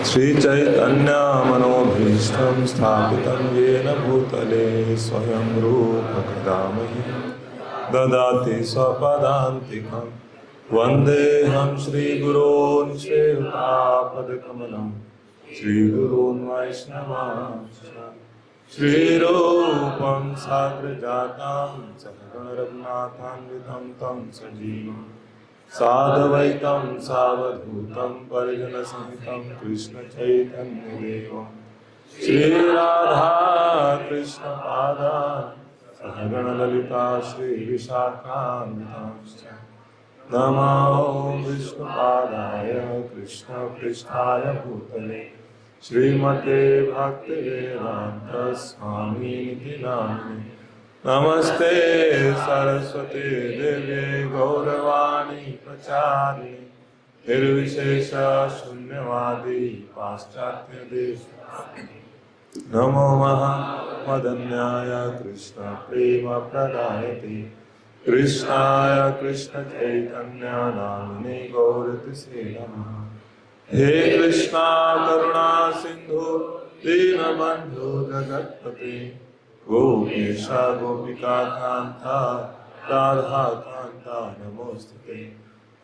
श्रीचैतन्यमनोभीष्टं स्थापितं येन भूतले स्वयं रूप कदा मह्यं ददाति स्वपदान्तिकं वन्देऽहं श्रीगुरोन् श्रीयुतापदकमलं श्रीगुरून् वैष्णवांश्च श्रीरूपं साग्रजातं सहगणरघुनाथान्वितं तं सजीवम् साद्वैतं सावधूतं परिजनसहितं कृष्णचैतन्यदेवं श्रीराधा कृष्णपादान् सहगणललिता श्रीविशाखान्वितांश्च नमो विष्णुपादाय कृष्णपृष्ठाय भूतले श्रीमते भक्तिवेदान्तस्वामिनिति नामिने नमस्ते सरस्वती देवे गौरवाणी प्रचारिणे निर्विशेष शून्यवादी पाश्चात्य देश नमो महामदन्याय कृष्ण प्रेम प्रदायते कृष्णाय कृष्ण चैतन्य नामिने गौरतिसे नमः हे कृष्णा करुणा सिंधु दीनबंधु जगत्पते गोपेशा गोपिका कांता राधा कांता नमोस्तुते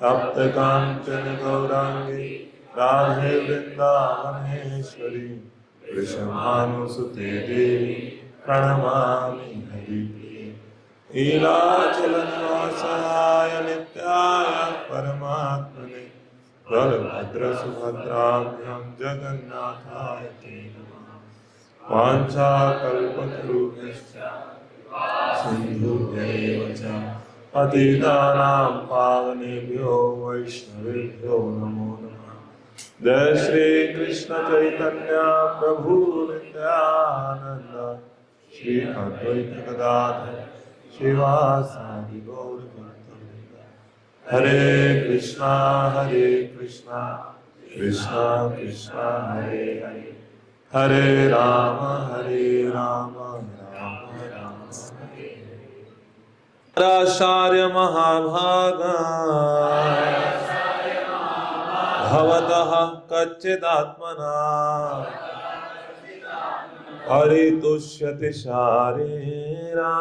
तप्त कांचन गौरांगी राधे वृंदावनेश्वरी वृषभानुसुते देवी प्रणमामि हरिप्रिये नीलाचल निवासाय नित्याय परमात्मने बलभद्र सुभद्राभ्यां जगन्नाथाय ते नमः वाञ्छाकल्पतरुभ्यश्च सिन्धुभ्यैव च पतितानां पावनेभ्यो वैष्णवेभ्यो नमो नमः जय श्री कृष्ण चैतन्य प्रभु नित्यानंद श्री अद्वैत गदाधर श्रीवासादि गौर भक्तवृंद हरे कृष्णा कृष्णा कृष्णा हरे हरे हरे राम राम राम हरे आचार्य महाभागा भवतः कच्चिदात्मना परितुष्यति शारीरा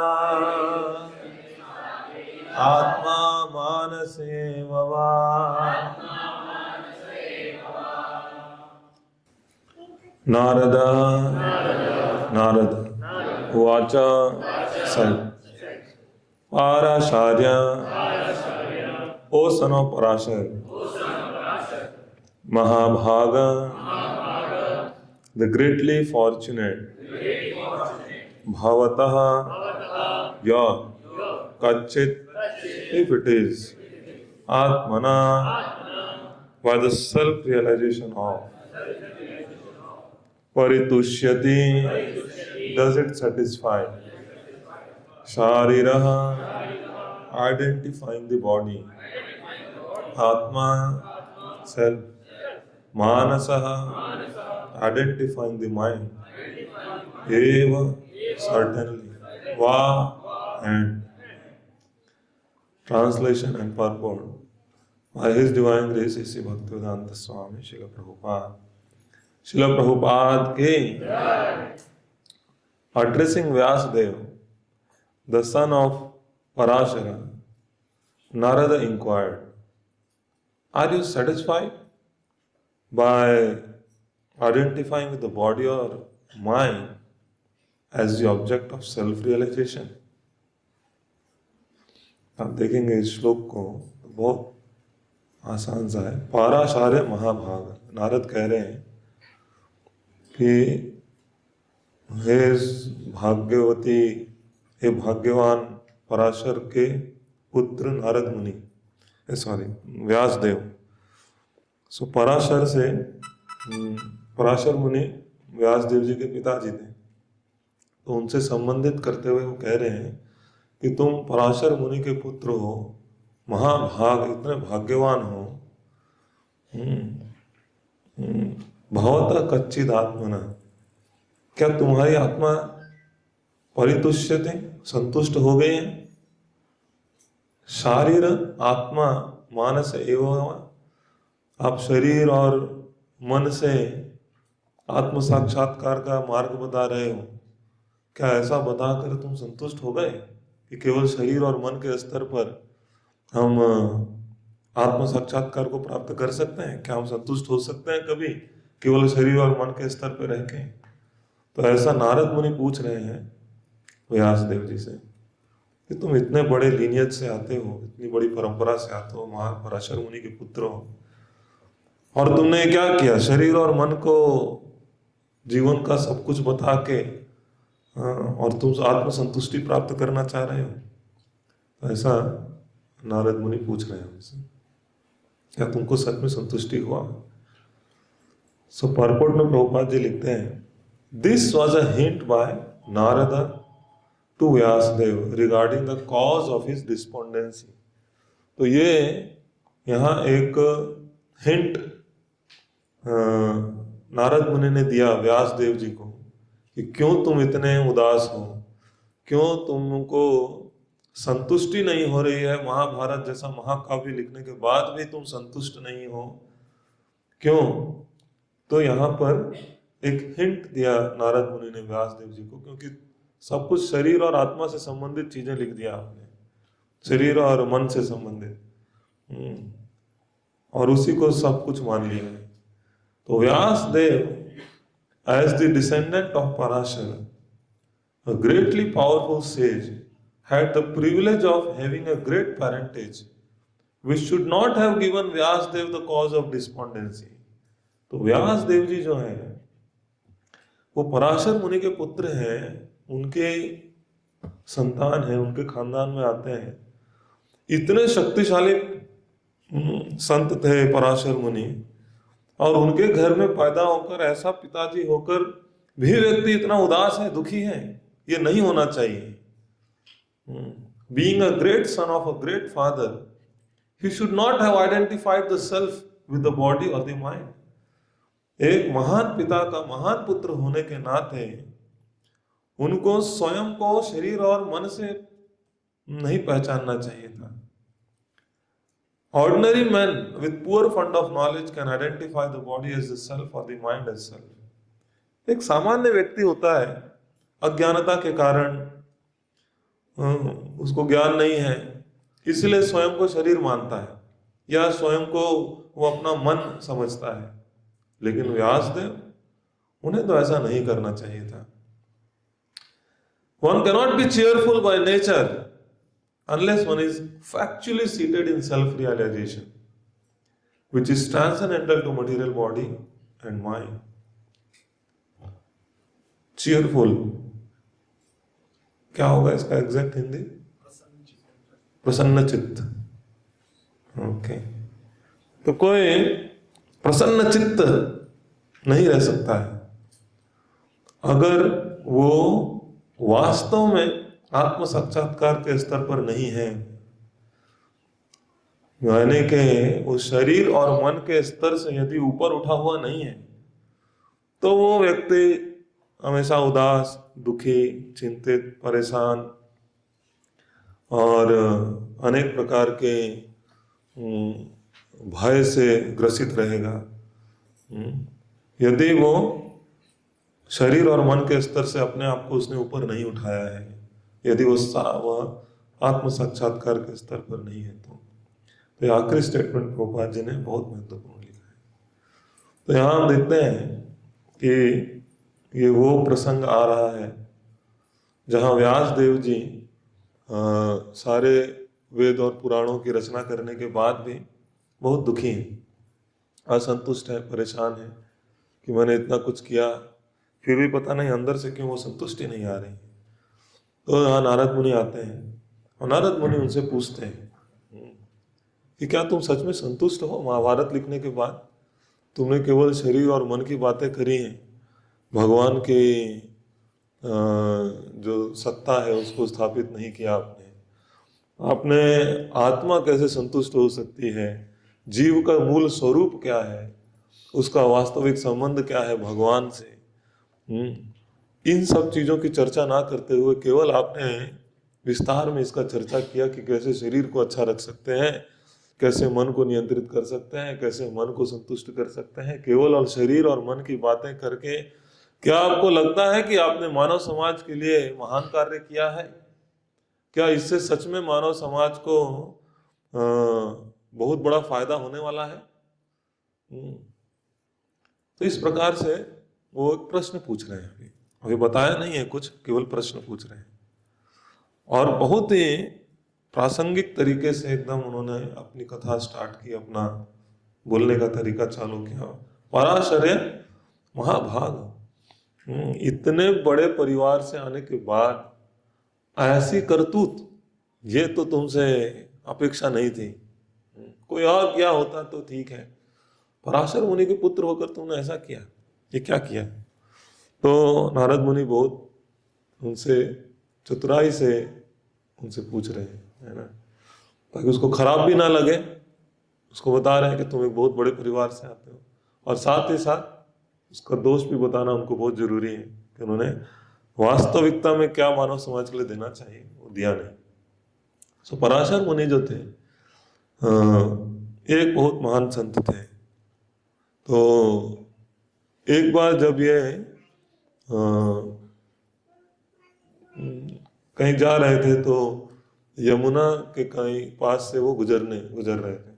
आत्मा मानसे वा नारद उवाच पाराशार्य ओ सन ऑफ पराशर महाभागा the greatly fortunate bhavatah your kachit if it is atmana by the self realization of परितुष्यति does it satisfy sharirah identifying the body atma self manasah identifying the mind eva certainly va and translation and purport by His Divine Grace Sri Bhaktivedanta Swami Srila Prabhupada के addressing Vyasadeva, the son of Parashara, Narada inquired, are you satisfied by identifying with the body or mind as the object of self-realization? आप देखेंगे इस श्लोक को बहुत आसान सा है। पाराशार्य महाभाग, नारद कह रहे हैं कि हे भाग्यवती, हे भाग्यवान पराशर के पुत्र नारद मुनि, व्यासदेव। सो पराशर मुनि व्यासदेव जी के पिताजी थे, तो उनसे संबंधित करते हुए वो कह रहे हैं कि तुम पराशर मुनि के पुत्र हो, महाभाग, इतने भाग्यवान हो। भवतः कच्चिद आत्मना, क्या तुम्हारी आत्मा परितुष्यते, संतुष्ट हो गई है? शारीर आत्मा मानस एवं, आप शरीर और मन से आत्म साक्षात्कार का मार्ग बता रहे हो, क्या ऐसा बताकर तुम संतुष्ट हो गए कि केवल शरीर और मन के स्तर पर हम आत्म साक्षात्कार को प्राप्त कर सकते हैं? क्या हम संतुष्ट हो सकते हैं कभी केवल शरीर और मन के स्तर पर रह के? तो ऐसा नारद मुनि पूछ रहे हैं व्यास देव जी से कि तुम इतने बड़े लीनियज से आते हो, इतनी बड़ी परंपरा से आते हो, महान पराशर मुनि के पुत्र हो, और तुमने क्या किया? शरीर और मन को जीवन का सब कुछ बता के और तुम आत्म संतुष्टि प्राप्त करना चाह रहे हो? तो ऐसा नारद मुनि पूछ रहे हैं हमसे, क्या तुमको सच में संतुष्टि हुआ? सो परपोर्ट में प्रभुपाद जी लिखते हैं, this was a hint by Narada to Vyasadeva regarding the cause of his despondency. तो ये यहाँ एक हिंट नारद मुनि ने दिया व्यासदेव जी को कि क्यों तुम इतने उदास हो, क्यों तुमको संतुष्टि नहीं हो रही है, महाभारत जैसा महाकाव्य लिखने के बाद भी तुम संतुष्ट नहीं हो, क्यों? तो यहाँ पर एक हिंट दिया नारद मुनि ने व्यासदेव जी को, क्योंकि सब कुछ शरीर और आत्मा से संबंधित चीजें लिख दिया आपने, शरीर और मन से संबंधित, और उसी को सब कुछ मान लिया है। तो Vyasadeva as the descendant of Parashara, a greatly powerful sage, had the privilege of having a great parentage, which should not have given Vyasdev the cause of despondency. तो व्यासदेव जी जो हैं वो पराशर मुनि के पुत्र हैं, उनके संतान हैं, उनके खानदान में आते हैं। इतने शक्तिशाली संत थे पराशर मुनि, और उनके घर में पैदा होकर ऐसा पिताजी होकर भी व्यक्ति इतना उदास है, दुखी है, ये नहीं होना चाहिए। Being a great son of a great father, he should not have identified the self with the body or the mind. एक महान पिता का महान पुत्र होने के नाते उनको स्वयं को शरीर और मन से नहीं पहचानना चाहिए था। Ordinary men with poor fund of knowledge can identify the body as the self or the mind as self. एक सामान्य व्यक्ति होता है, अज्ञानता के कारण उसको ज्ञान नहीं है, इसलिए स्वयं को शरीर मानता है या स्वयं को वो अपना मन समझता है। लेकिन व्यासदेव, उन्हें तो ऐसा नहीं करना चाहिए था। One cannot be cheerful by nature unless one is factually seated in self-realization, which is transcendental to material body and mind. Cheerful क्या होगा इसका एग्जैक्ट हिंदी? प्रसन्न चित्त। ओके, तो कोई प्रसन्न चित्त नहीं रह सकता है अगर वो वास्तव में आत्म साक्षात्कार के स्तर पर नहीं है, यानी कि वो शरीर और मन के स्तर से यदि ऊपर उठा हुआ नहीं है, तो वो व्यक्ति हमेशा उदास, दुखी, चिंतित, परेशान और अनेक प्रकार के भय से ग्रसित रहेगा। यदि वो शरीर और मन के स्तर से अपने आप को उसने ऊपर नहीं उठाया है, यदि वह आत्म साक्षात्कार के स्तर पर नहीं है, तो यह आखिरी स्टेटमेंट प्रभुपाद जी ने बहुत महत्वपूर्ण लिखा है। तो यहाँ हम देखते हैं कि ये वो प्रसंग आ रहा है जहाँ व्यास देव जी सारे वेद और पुराणों की रचना करने के बाद भी बहुत दुखी हैं, असंतुष्ट हैं, परेशान हैं कि मैंने इतना कुछ किया, फिर भी पता नहीं अंदर से क्यों वो संतुष्टि नहीं आ रही। तो यहाँ नारद मुनि आते हैं और नारद मुनि उनसे पूछते हैं कि क्या तुम सच में संतुष्ट हो? महाभारत लिखने के बाद तुमने केवल शरीर और मन की बातें करी हैं, भगवान की जो सत्ता है उसको स्थापित नहीं किया आपने आत्मा कैसे संतुष्ट हो सकती है, जीव का मूल स्वरूप क्या है, उसका वास्तविक संबंध क्या है भगवान से, इन सब चीजों की चर्चा ना करते हुए केवल आपने विस्तार में इसका चर्चा किया कि कैसे शरीर को अच्छा रख सकते हैं, कैसे मन को नियंत्रित कर सकते हैं, कैसे मन को संतुष्ट कर सकते हैं केवल और शरीर और मन की बातें करके। क्या आपको लगता है कि आपने मानव समाज के लिए महान कार्य किया है? क्या इससे सच में मानव समाज को बहुत बड़ा फायदा होने वाला है? तो इस प्रकार से वो एक प्रश्न पूछ रहे हैं। अभी बताया नहीं है कुछ, केवल प्रश्न पूछ रहे हैं और बहुत ही प्रासंगिक तरीके से एकदम उन्होंने अपनी कथा स्टार्ट की, अपना बोलने का तरीका चालू किया। पराशर्य महाभाग, इतने बड़े परिवार से आने के बाद ऐसी करतूत, ये तो तुमसे अपेक्षा नहीं थी। कोई और क्या होता तो ठीक है, पराशर मुनि के पुत्र होकर तुमने ऐसा किया, ये क्या किया? तो नारद मुनि बहुत उनसे चतुराई से उनसे पूछ रहे हैं, है ना, ताकि उसको खराब भी ना लगे। उसको बता रहे हैं कि तुम एक बहुत बड़े परिवार से आते हो, और साथ ही साथ उसका दोष भी बताना उनको बहुत जरूरी है कि उन्होंने वास्तविकता में क्या मानव समाज के लिए देना चाहिए वो दिया नहीं। सो पराशर मुनि जो थे एक बहुत महान संत थे। तो एक बार जब ये कहीं जा रहे थे तो यमुना के कहीं पास से वो गुजर रहे थे,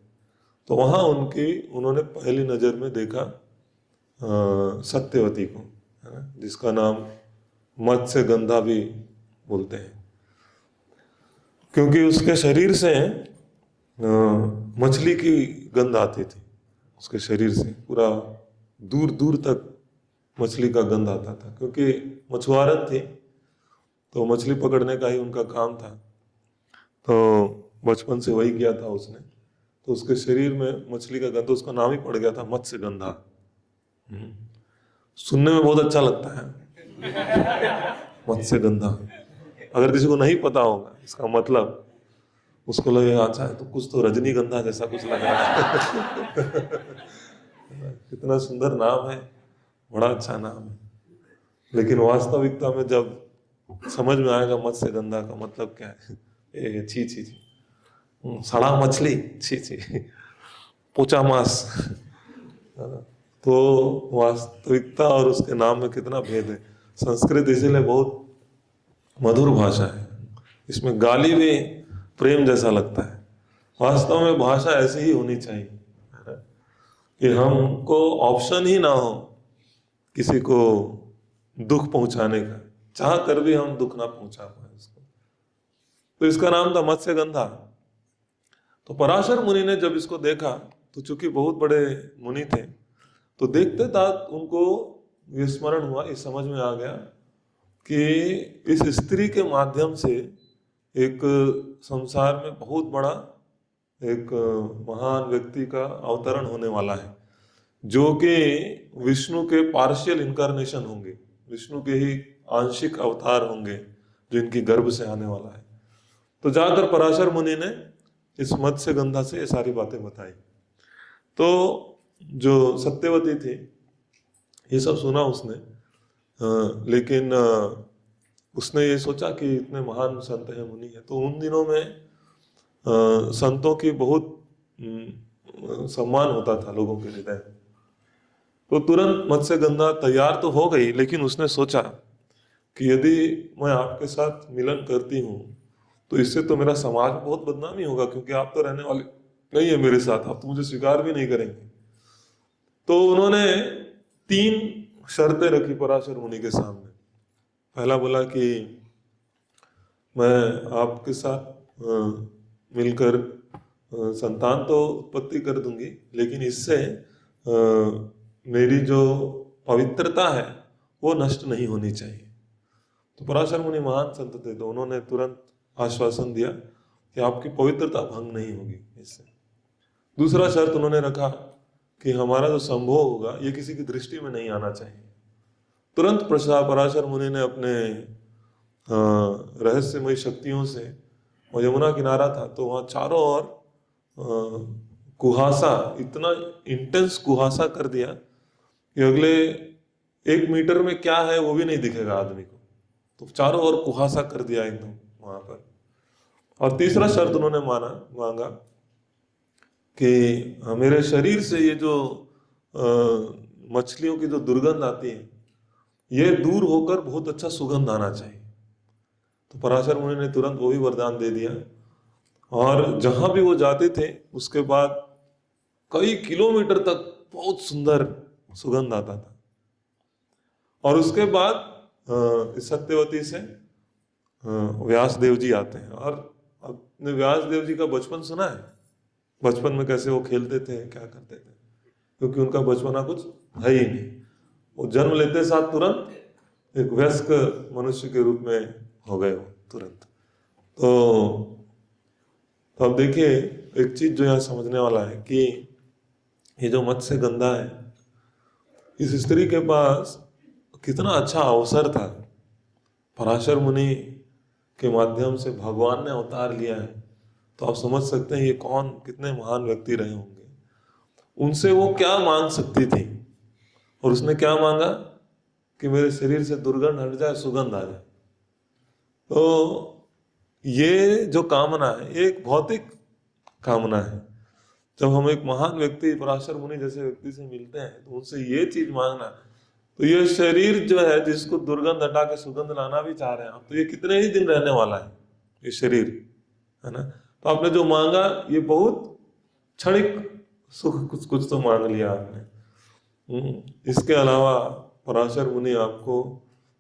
तो वहां उन्होंने पहली नजर में देखा सत्यवती को, है ना, जिसका नाम मत्स्य गंधा भी बोलते हैं, क्योंकि उसके शरीर से मछली की गंध आती थी। उसके शरीर से पूरा दूर दूर तक मछली का गंध आता था, क्योंकि मछुआरन थी तो मछली पकड़ने का ही उनका काम था। तो बचपन से वही किया था उसने, तो उसके शरीर में मछली का गंध, उसका नाम ही पड़ गया था मत्स्य गंधा। सुनने में बहुत अच्छा लगता है मत्स्य गंधा। अगर किसी को नहीं पता होगा इसका मतलब, उसको लगेगा अच्छा है तो कुछ तो रजनीगंधा जैसा कुछ लग रहा है कितना सुंदर नाम है, बड़ा अच्छा नाम है। लेकिन वास्तविकता में जब समझ में आएगा मत्स्य गंधा का मतलब क्या है, ए छी छी छी, सड़ा मछली, छी छी, पोचा मांस तो वास्तविकता और उसके नाम में कितना भेद है। संस्कृत इसीलिए बहुत मधुर भाषा है, इसमें गाली भी प्रेम जैसा लगता है। वास्तव में भाषा ऐसी ही होनी चाहिए कि हमको ऑप्शन ही ना हो किसी को दुख पहुंचाने का, चाह कर भी हम दुख ना पहुंचा पाए उसको। तो इसका नाम था मत्स्य गंधा। तो पराशर मुनि ने जब इसको देखा, तो चूंकि बहुत बड़े मुनि थे, तो देखते था उनको ये स्मरण हुआ, ये समझ में आ गया कि इस स्त्री के माध्यम से एक संसार में बहुत बड़ा एक महान व्यक्ति का अवतरण होने वाला है, जो कि विष्णु के पार्शियल इनकारनेशन होंगे, विष्णु के ही आंशिक अवतार होंगे, जो इनकी गर्भ से आने वाला है। तो जाकर पराशर मुनि ने इस मत्स्य गंधा से ये सारी बातें बताई। तो जो सत्यवती थी ये सब सुना उसने, लेकिन उसने ये सोचा कि इतने महान संत हैं, मुनि है, तो उन दिनों में संतों की बहुत सम्मान होता था लोगों के हृदय। तो तुरंत मत्स्य गंधा तैयार तो हो गई, लेकिन उसने सोचा कि यदि मैं आपके साथ मिलन करती हूँ तो इससे तो मेरा समाज में बहुत बदनामी होगा, क्योंकि आप तो रहने वाले नहीं है मेरे साथ, आप तो मुझे स्वीकार भी नहीं करेंगे। तो उन्होंने 3 शर्तें रखी पराशर मुनि के सामने। पहला बोला कि मैं आपके साथ मिलकर संतान तो उत्पत्ति कर दूंगी, लेकिन इससे मेरी जो पवित्रता है वो नष्ट नहीं होनी चाहिए। तो पराशर मुनि महान संत थे, तो उन्होंने तुरंत आश्वासन दिया कि आपकी पवित्रता भंग नहीं होगी इससे। दूसरा शर्त उन्होंने रखा कि हमारा जो संभोग होगा ये किसी की दृष्टि में नहीं आना चाहिए। तुरंत पराशर मुनि ने अपने रहस्यमयी शक्तियों से, और यमुना किनारा था तो वहाँ चारों ओर कुहासा, इतना इंटेंस कुहासा कर दिया कि अगले 1 मीटर में क्या है वो भी नहीं दिखेगा आदमी को। तो चारों ओर कुहासा कर दिया एकदम वहां पर। और तीसरा शर्त उन्होंने मांगा कि मेरे शरीर से ये जो मछलियों की जो दुर्गंध आती है ये दूर होकर बहुत अच्छा सुगंध आना चाहिए। तो पराशर मुनि ने तुरंत वो भी वरदान दे दिया, और जहां भी वो जाते थे उसके बाद कई किलोमीटर तक बहुत सुंदर सुगंध आता था। और उसके बाद इस सत्यवती से व्यास देव जी आते हैं। और आपने व्यास देव जी का बचपन सुना है? बचपन में कैसे वो खेलते थे, क्या करते थे? क्योंकि उनका बचपना कुछ है ही नहीं। वो जन्म लेते साथ तुरंत एक वयस्क मनुष्य के रूप में हो गए वो तुरंत। तो अब देखिए, एक चीज जो यहाँ समझने वाला है कि ये जो मत्स्य गंधा है, इस स्त्री के पास कितना अच्छा अवसर था। पराशर मुनि के माध्यम से भगवान ने अवतार लिया है, तो आप समझ सकते हैं ये कौन, कितने महान व्यक्ति रहे होंगे। उनसे वो क्या मांग सकती थी, और उसने क्या मांगा कि मेरे शरीर से दुर्गंध हट जाए, सुगंध आ जाए। तो ये जो कामना है ये एक भौतिक कामना है। जब हम एक महान व्यक्ति पराशर मुनि जैसे व्यक्ति से मिलते हैं तो उनसे ये चीज मांगना, तो ये शरीर जो है जिसको दुर्गंध हटा के सुगंध लाना भी चाह रहे हैं आप, तो ये कितने ही दिन रहने वाला है ये शरीर, है ना। तो आपने जो मांगा ये बहुत क्षणिक सुख कुछ कुछ तो मांग लिया आपने। इसके अलावा पराशर मुनि आपको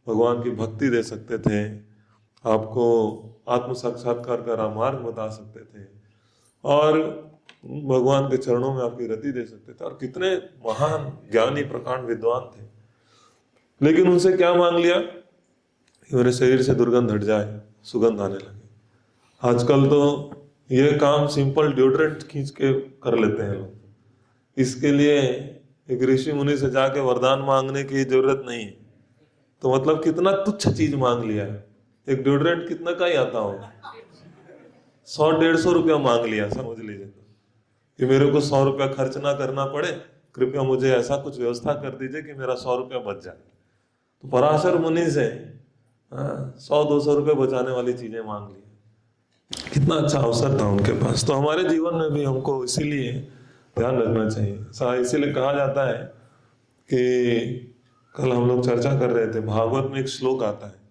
भगवान की भक्ति दे सकते थे, आपको आत्म साक्षात्कार का रामार्ग बता सकते थे, और भगवान के चरणों में आपकी रति दे सकते थे। और कितने महान ज्ञानी प्रकांड विद्वान थे। लेकिन उनसे क्या मांग लिया कि मेरे शरीर से दुर्गंध हट जाए, सुगंध आने लगे। आजकल तो ये काम सिंपल डिओड्रेंट खींच के कर लेते हैं लोग। इसके लिए एक ऋषि मुनि से जाके वरदान मांगने की जरूरत नहीं है। तो मतलब कितना तुच्छ चीज मांग लिया है। एक डिओड्रेंट कितना का ही आता होगा, 100-150 रुपया मांग लिया, समझ लीजिए कि मेरे को 100 रुपया खर्च ना करना पड़े, कृपया मुझे ऐसा कुछ व्यवस्था कर दीजिए कि मेरा 100 रुपया बच जाए। तो पराशर मुनि से 100-200 रुपये बचाने वाली चीजें मांग ली। कितना अच्छा अवसर था उनके पास। तो हमारे जीवन में भी हमको इसीलिए ध्यान रखना चाहिए। इसीलिए कहा जाता है कि कल हम लोग चर्चा कर रहे थे, भागवत में एक श्लोक आता है।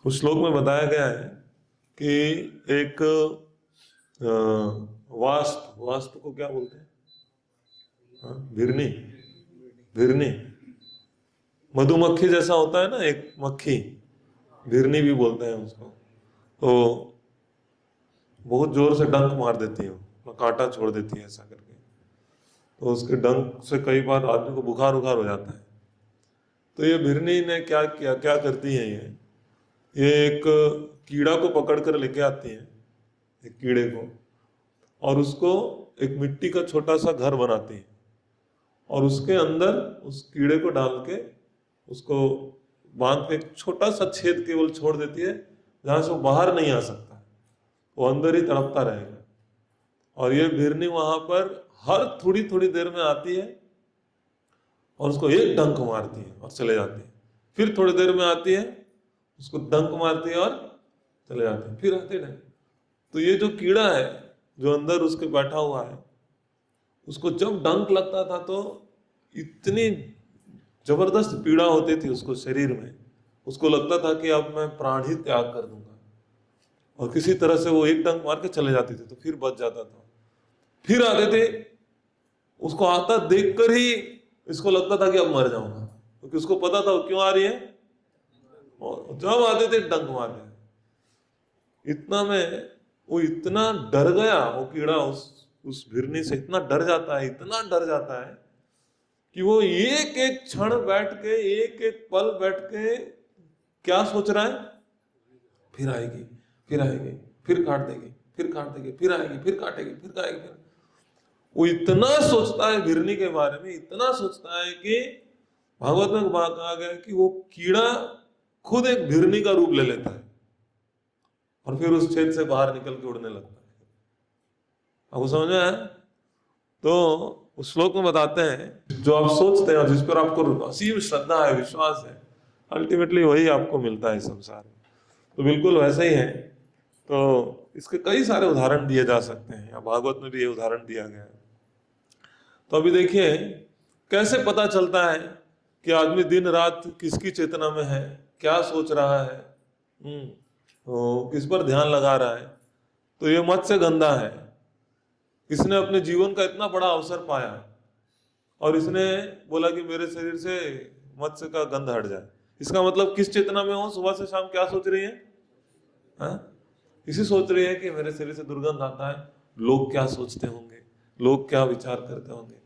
उस श्लोक में बताया गया है कि एक वास्प को क्या बोलते हैं? भिरनी, भिरनी मधुमक्खी जैसा होता है ना, एक मक्खी, भिरनी भी बोलते हैं उसको। तो बहुत जोर से डंक मार देती है, कांटा छोड़ देती है ऐसा करके। तो उसके डंक से कई बार आदमी को बुखार हो जाता है। तो ये भिरनी ने क्या किया, क्या करती है ये एक कीड़ा को पकड़ कर लेके आती है, एक कीड़े को, और उसको एक मिट्टी का छोटा सा घर बनाती है, और उसके अंदर उस कीड़े को डाल के उसको बांध के एक छोटा सा छेद केवल छोड़ देती है, जहां से वो बाहर नहीं आ सकता, वो अंदर ही तड़पता रहेगा। और ये भिरनी वहां पर हर थोड़ी थोड़ी देर में आती है और उसको एक डंक मारती है और चले जाती है। फिर थोड़ी देर में आती है, उसको डंक मारती है और चले जाते हैं, फिर आते हैं। तो ये जो कीड़ा है जो अंदर उसके बैठा हुआ है, उसको जब डंक लगता था तो इतनी जबरदस्त पीड़ा होती थी उसको शरीर में, उसको लगता था कि अब मैं प्राण ही त्याग कर दूंगा। और किसी तरह से वो एक डंक मार के चले जाते थे, तो फिर बच जाता था। फिर आते थे, उसको आता देखकर ही इसको लगता था कि अब मर जाऊंगा, क्योंकि उसको पता था वो क्यों आ रही है। और जब आते थे डंक मारते, इतना में वो इतना डर गया, वो कीड़ा उस भिरनी से इतना डर जाता है, इतना डर जाता है कि वो एक एक क्षण बैठ के, एक एक पल बैठ के क्या सोच रहा है, फिर आएगी, फिर आएगी, फिर काट देगी, फिर काट देगी, फिर आएगी, फिर काटेगी, फिर खाएगी। फिर वो इतना सोचता है भिरनी के बारे में, इतना सोचता है कि भागवत में कहा गया कि वो कीड़ा खुद एक भिरनी का रूप ले लेता है और फिर उस छेद से बाहर निकल के उड़ने लगता है। आपको समझ में आया? तो उस श्लोक में बताते हैं जो आप सोचते हैं और जिस पर आपको असीम श्रद्धा है, विश्वास है, अल्टीमेटली वही आपको मिलता है संसार में। तो बिल्कुल वैसे ही है। तो इसके कई सारे उदाहरण दिए जा सकते हैं, या भागवत में भी ये उदाहरण दिया गया है। तो अभी देखिए कैसे पता चलता है कि आदमी दिन रात किसकी चेतना में है, क्या सोच रहा है, तो किस पर ध्यान लगा रहा है। तो ये मत्स्य गंधा है, इसने अपने जीवन का इतना बड़ा अवसर पाया और इसने बोला कि मेरे शरीर से मत्स्य का गंध हट जाए। इसका मतलब किस चेतना में हो, सुबह से शाम क्या सोच रही है? हाँ? इसी सोच रही है कि मेरे शरीर से दुर्गंध आता है, लोग क्या सोचते होंगे, लोग क्या विचार करते होंगे,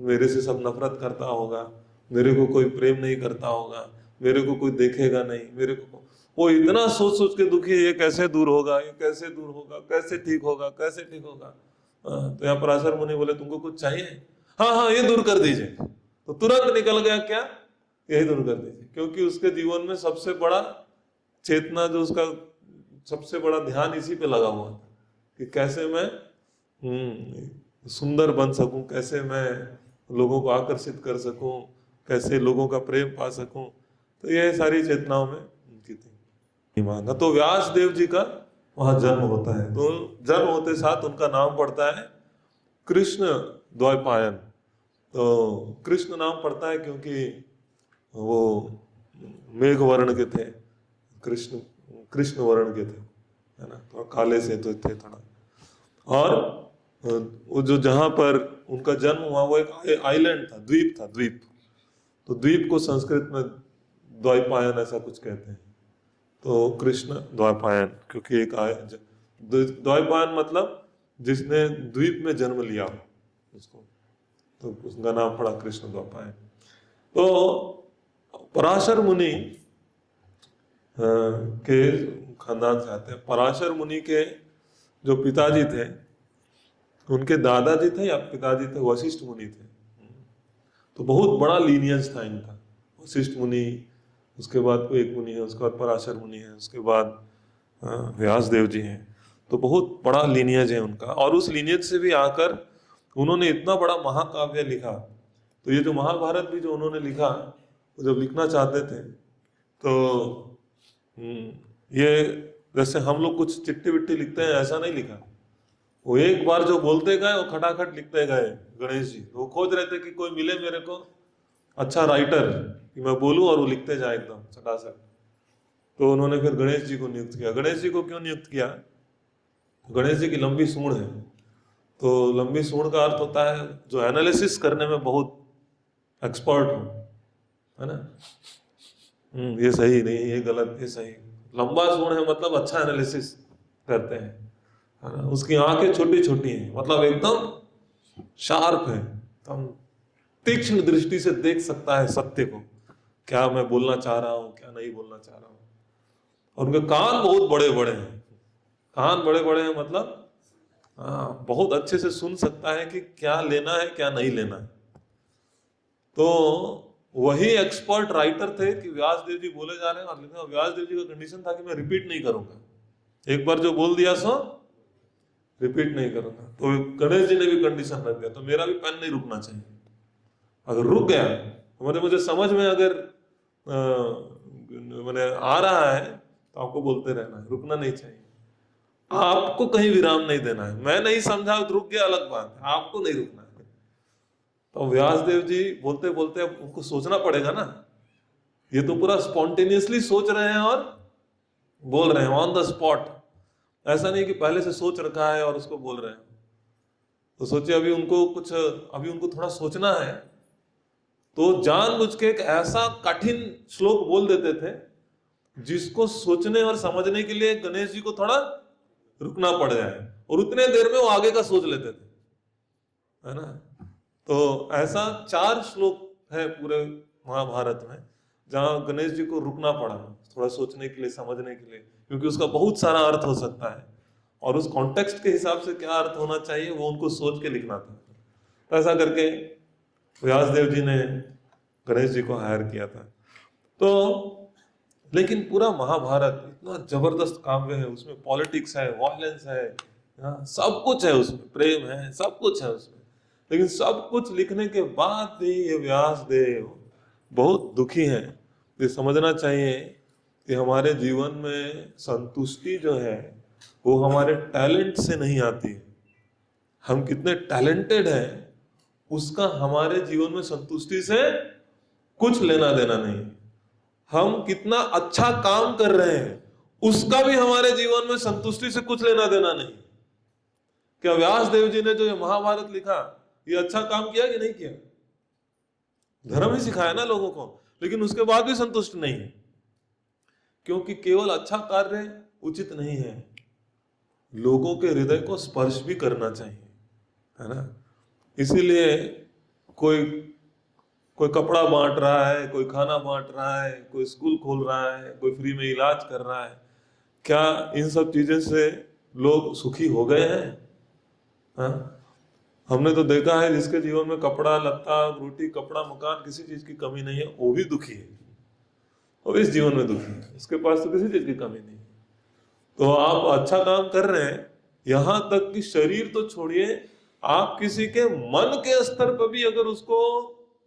मेरे से सब नफरत करता होगा, मेरे को कोई प्रेम नहीं करता होगा, मेरे को कोई देखेगा नहीं, मेरे को वो इतना सोच सोच के दुखी है, ये कैसे दूर होगा, ये कैसे दूर होगा, कैसे ठीक होगा, कैसे ठीक होगा। तो यहाँ पराशर मुनि बोले तुमको कुछ चाहिए? हाँ हाँ ये दूर कर दीजिए। तो तुरंत निकल गया क्या, यही दूर कर दीजिए। क्योंकि उसके जीवन में सबसे बड़ा चेतना, जो उसका सबसे बड़ा ध्यान इसी पे लगा हुआ था कि कैसे मैं सुंदर बन सकूं, कैसे मैं लोगों को आकर्षित कर सकूं, कैसे लोगों का प्रेम पा सकूं। तो ये सारी चेतनाओं में उनकी थी ईमान। तो व्यास देव जी का वहां जन्म होता है। तो जन्म होते साथ उनका नाम पड़ता है कृष्ण द्वैपायन। तो कृष्ण नाम पड़ता है क्योंकि वो मेघ वर्ण के थे, कृष्ण वर्ण के थे, है ना, तो काले से तो थे थोड़ा। और वो जो जहां पर उनका जन्म हुआ वो एक आइलैंड था, द्वीप था, द्वीप। तो द्वीप को संस्कृत में द्वैपायन ऐसा कुछ कहते हैं। तो कृष्ण द्वैपायन, क्योंकि एक द्वैपायन मतलब जिसने द्वीप में जन्म लिया उसको, तो उसका नाम पड़ा कृष्ण द्वैपायन। तो पराशर मुनि के खानदान से आते हैं। पराशर मुनि के जो पिताजी थे, उनके दादाजी थे या पिताजी थे, वशिष्ठ मुनि थे। तो बहुत बड़ा लीनियज था इनका। वशिष्ठ मुनि, उसके बाद एक मुनि है, उसके बाद पराशर मुनि है, उसके बाद व्यास देव जी हैं। तो बहुत बड़ा लीनियज है उनका। और उस लीनियज से भी आकर उन्होंने इतना बड़ा महाकाव्य लिखा। तो ये जो महाभारत भी जो उन्होंने लिखा, वो जब लिखना चाहते थे तो ये जैसे हम लोग कुछ चिट्ठी विट्ठी लिखते हैं, ऐसा नहीं लिखा। वो एक बार जो बोलते गए वो खटाखट लिखते गए। गणेश जी वो खोज रहे थे कि कोई मिले मेरे को अच्छा राइटर कि मैं बोलूं और वो लिखते जाए एकदम सटासट। तो उन्होंने फिर गणेश जी को नियुक्त किया। गणेश जी को क्यों नियुक्त किया? गणेश जी की लंबी सूंड है। तो लंबी सूंड का अर्थ होता है जो एनालिसिस करने में बहुत एक्सपर्ट हो, है ना। ये सही नहीं, ये गलत, ये सही। लंबा सूंड है मतलब अच्छा एनालिसिस करते हैं, है ना। उसकी आंखें छोटी छोटी हैं, मतलब एकदम शार्प है, एकदम तीक्ष्ण दृष्टि से देख सकता है सत्य को, क्या मैं बोलना चाह रहा हूँ, क्या नहीं बोलना चाह रहा हूँ। और उनके कान बहुत बड़े बड़े हैं। कान बड़े बड़े हैं मतलब बहुत अच्छे से सुन सकता है कि क्या लेना है क्या नहीं लेना है। तो वही एक्सपर्ट राइटर थे कि व्यास देव जी बोले जा रहे हैं, और व्यास देव जी का कंडीशन था कि मैं रिपीट नहीं करूंगा, एक बार जो बोल दिया सो रिपीट नहीं करूंगा। तो गणेश जी ने भी कंडीशन रख दिया, तो मेरा भी पेन नहीं रुकना चाहिए। अगर रुक गया मतलब मुझे समझ में अगर मैंने आ रहा है तो आपको बोलते रहना है, रुकना नहीं चाहिए। आपको कहीं विराम नहीं देना है। मैं नहीं समझा तो रुक गया अलग बात है, आपको नहीं रुकना है। तो व्यास देव जी बोलते बोलते अब उनको सोचना पड़ेगा ना। ये तो पूरा स्पॉन्टेनियसली सोच रहे हैं और बोल रहे हैं ऑन द स्पॉट। ऐसा नहीं कि पहले से सोच रखा है और उसको बोल रहे हैं। तो सोचिए अभी उनको थोड़ा सोचना है, तो जानबूझ के एक ऐसा कठिन श्लोक बोल देते थे जिसको सोचने और समझने के लिए गणेश जी को थोड़ा रुकना पड़ जाए, और उतने देर में वो आगे का सोच लेते थे, है ना। तो ऐसा 4 श्लोक है पूरे महाभारत में जहां गणेश जी को रुकना पड़ा थोड़ा सोचने के लिए, समझने के लिए, क्योंकि उसका बहुत सारा अर्थ हो सकता है और उस कॉन्टेक्स्ट के हिसाब से क्या अर्थ होना चाहिए वो उनको सोच के लिखना था। तो ऐसा करके व्यासदेव जी ने गणेश जी को हायर किया था। तो लेकिन पूरा महाभारत इतना जबरदस्त काव्य है, उसमें पॉलिटिक्स है, वायलेंस है, सब कुछ है उसमें, प्रेम है, सब कुछ है उसमें। लेकिन सब कुछ लिखने के बाद भी ये व्यासदेव बहुत दुखी हैं। ये समझना चाहिए कि हमारे जीवन में संतुष्टि जो है वो हमारे टैलेंट से नहीं आती है। हम कितने टैलेंटेड हैं उसका हमारे जीवन में संतुष्टि से कुछ लेना देना नहीं। हम कितना अच्छा काम कर रहे हैं उसका भी हमारे जीवन में संतुष्टि से कुछ लेना देना नहीं। क्या व्यास देव जी ने जो ये महाभारत लिखा, ये अच्छा काम किया कि नहीं किया? धर्म ही सिखाया ना लोगों को, लेकिन उसके बाद भी संतुष्ट नहीं है, क्योंकि केवल अच्छा कार्य उचित नहीं है, लोगों के हृदय को स्पर्श भी करना चाहिए, है ना। इसीलिए कोई कोई कपड़ा बांट रहा है, कोई खाना बांट रहा है, कोई स्कूल खोल रहा है, कोई फ्री में इलाज कर रहा है। क्या इन सब चीजों से लोग सुखी हो गए हैं? हाँ, हमने तो देखा है जिसके जीवन में कपड़ा लत्ता रोटी कपड़ा मकान किसी चीज की कमी नहीं है, वो भी दुखी है, वो इस जीवन में दुखी है, उसके पास तो किसी चीज की कमी नहीं है। तो आप अच्छा काम कर रहे हैं, यहां तक कि शरीर तो छोड़िए, आप किसी के मन के स्तर पर भी अगर उसको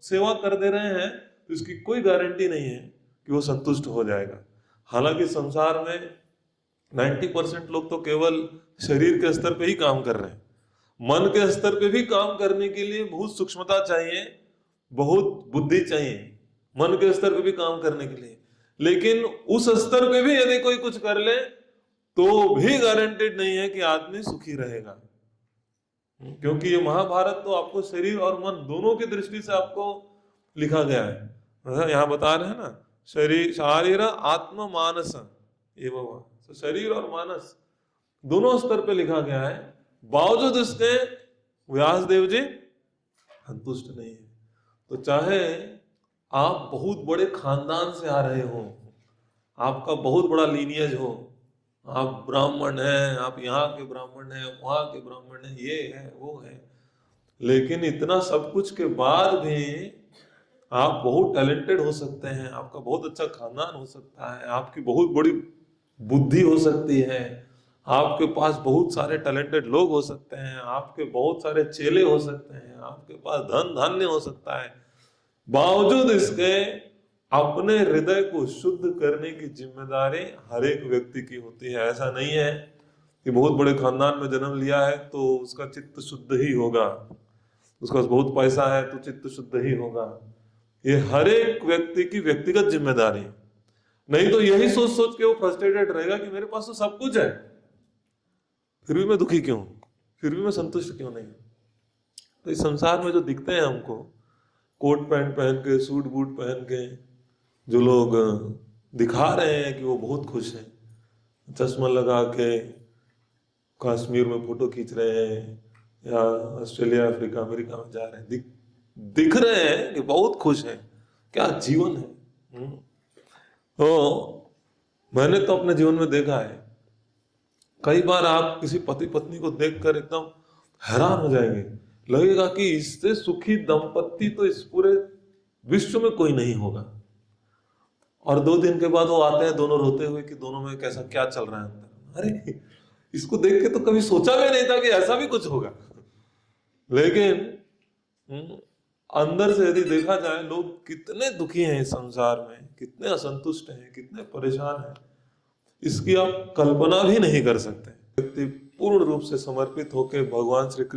सेवा कर दे रहे हैं तो इसकी कोई गारंटी नहीं है कि वो संतुष्ट हो जाएगा। हालांकि संसार में 90% लोग तो केवल शरीर के स्तर पे ही काम कर रहे हैं, मन के स्तर पे भी काम करने के लिए बहुत सूक्ष्मता चाहिए, बहुत बुद्धि चाहिए मन के स्तर पे भी काम करने के लिए। लेकिन उस स्तर पे भी यदि कोई कुछ कर ले तो भी गारंटेड नहीं है कि आदमी सुखी रहेगा, क्योंकि ये महाभारत तो आपको शरीर और मन दोनों की दृष्टि से आपको लिखा गया है। यहाँ बता रहे हैं ना, शारीर आत्म मानस, ये बाबा, तो शरीर और मानस दोनों स्तर पे लिखा गया है, बावजूद इसके व्यास देव जी संतुष्ट नहीं है। तो चाहे आप बहुत बड़े खानदान से आ रहे हो, आपका बहुत बड़ा लीनियज हो, आप ब्राह्मण हैं, आप यहाँ के ब्राह्मण हैं, वहां के ब्राह्मण हैं, ये है वो है, लेकिन इतना सब कुछ के बाद भी आप बहुत टैलेंटेड हो सकते हैं, आपका बहुत अच्छा खानदान हो सकता है, आपकी बहुत बड़ी बुद्धि हो सकती है, आपके पास बहुत सारे टैलेंटेड लोग हो सकते हैं, आपके बहुत सारे चेले हो सकते हैं, आपके पास धन धान्य हो सकता है, बावजूद इसके अपने हृदय को शुद्ध करने की जिम्मेदारी हर एक व्यक्ति की होती है। ऐसा नहीं है कि बहुत बड़े खानदान में जन्म लिया है तो उसका चित्त शुद्ध ही होगा, उसका बहुत पैसा है तो चित्त शुद्ध ही होगा। ये हर एक व्यक्ति की व्यक्तिगत जिम्मेदारी है। नहीं तो यही सोच सोच के वो फ्रस्ट्रेटेड रहेगा कि मेरे पास तो सब कुछ है, फिर भी मैं दुखी क्यों, फिर भी मैं संतुष्ट क्यों नहीं। तो इस संसार में जो दिखते हैं हमको कोट पैंट पहन के, सूट बूट पहन के, जो लोग दिखा रहे हैं कि वो बहुत खुश हैं, चश्मा लगा के कश्मीर में फोटो खींच रहे हैं या ऑस्ट्रेलिया अफ्रीका अमेरिका में जा रहे हैं, दिख रहे हैं कि बहुत खुश हैं, क्या जीवन है। तो मैंने तो अपने जीवन में देखा है, कई बार आप किसी पति पत्नी को देखकर एकदम हैरान हो जाएंगे, लगेगा कि इससे सुखी दंपत्ति तो इस पूरे विश्व में कोई नहीं होगा। और 2 दिन के बाद वो आते हैं दोनों रोते हुए कि दोनों में कैसा क्या चल रहा है अंदर। अरे इसको देख के तो कभी सोचा भी नहीं था कि ऐसा भी कुछ होगा। लेकिन अंदर से यदि देखा जाए, लोग कितने दुखी हैं इस संसार में, कितने असंतुष्ट हैं, कितने परेशान हैं, इसकी आप कल्पना भी नहीं कर सकते। व्यक्ति पूर्ण रूप से समर्पित होकर भगवान श्री कृष्ण